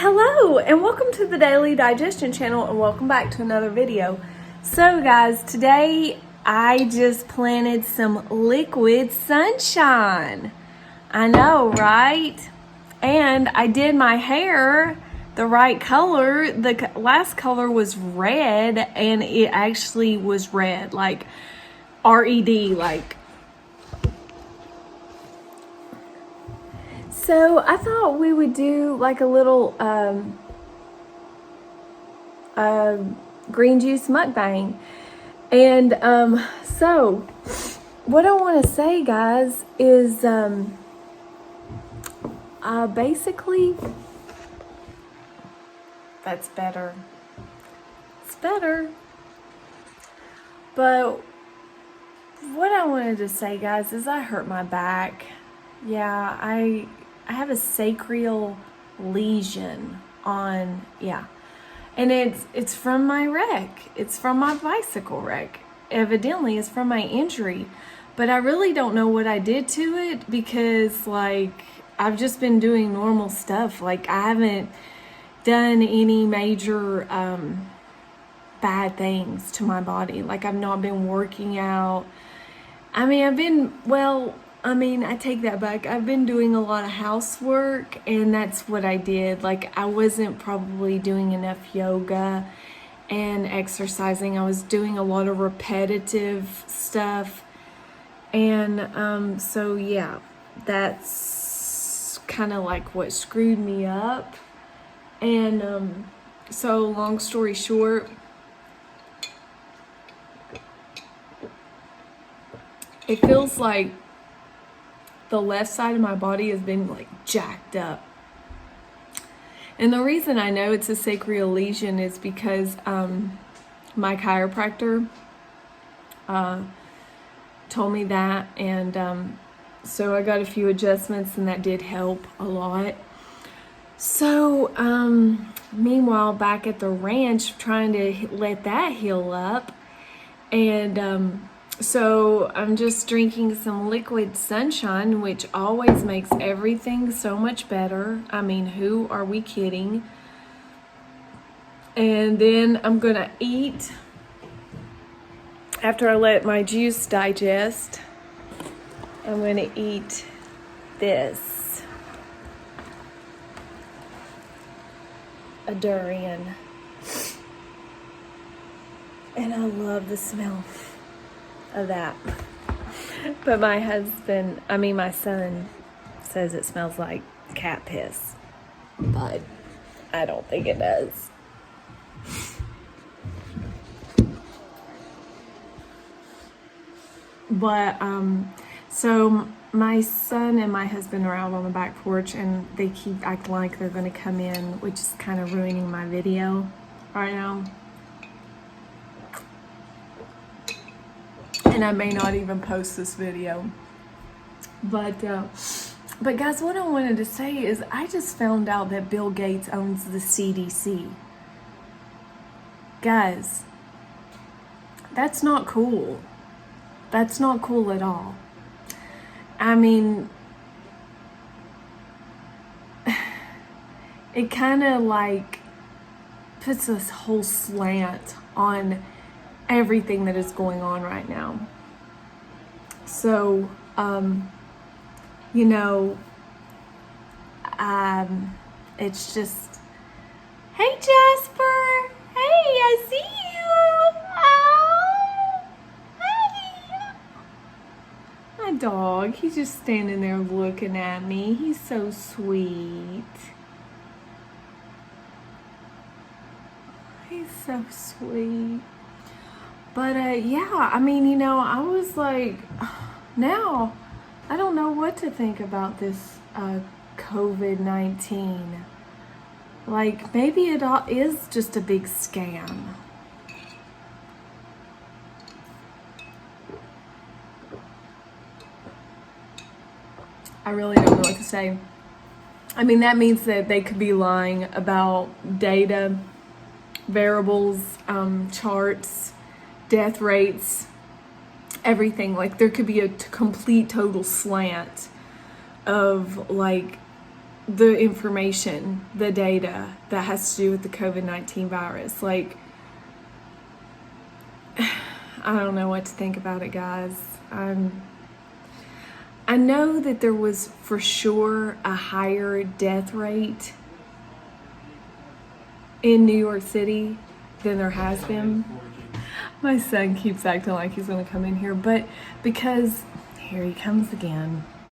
Hello and welcome to the Daily Digestion channel and welcome back to another video. So guys, today I just planted some liquid sunshine. I know, right? And I did my hair the right color. The last color was red and it actually was red, like R-E-D, like. So I thought we would do like a little green juice mukbang. And so what I want to say, guys, is basically, that's better. It's better. But what I wanted to say, guys, is I hurt my back. Yeah, I have a sacral lesion on, and it's from my wreck. It's from my bicycle wreck. Evidently, it's from my injury, but I really don't know what I did to it because, like, I've just been doing normal stuff. Like, I haven't done any major bad things to my body. Like, I've not been working out. I take that back. I've been doing a lot of housework, and that's what I did. Like, I wasn't probably doing enough yoga and exercising. I was doing a lot of repetitive stuff. And so, yeah, that's kind of like what screwed me up. And so, long story short, it feels like the left side of my body has been like jacked up. And the reason I know it's a sacral lesion is because my chiropractor told me that, and so I got a few adjustments and that did help a lot. So meanwhile, back at the ranch, trying to let that heal up, and so I'm just drinking some liquid sunshine, which always makes everything so much better. I mean, who are we kidding? And then I'm gonna eat after I let my juice digest. I'm gonna eat this, a durian, and I love the smell of that. But my son says it smells like cat piss, but I don't think it does. But so my son and my husband are out on the back porch, and they keep acting like they're going to come in, which is kind of ruining my video right now. And I may not even post this video. But guys, what I wanted to say is I just found out that Bill Gates owns the CDC. Guys, that's not cool. That's not cool at all. I mean, it kind of like puts this whole slant on everything that is going on right now. So, it's just, hey Jasper, hey, I see you. Oh, hey. My dog, he's just standing there looking at me. He's so sweet. He's so sweet. But, I was like, now, I don't know what to think about this COVID-19. Like, maybe it all is just a big scam. I really don't know what to say. I mean, that means that they could be lying about data, variables, charts, death rates, everything. Like, there could be a complete total slant of like the information, the data that has to do with the COVID-19 virus. Like, I don't know what to think about it, guys. I know that there was for sure a higher death rate in New York City than there has been. My son keeps acting like he's going to come in here, but because here he comes again.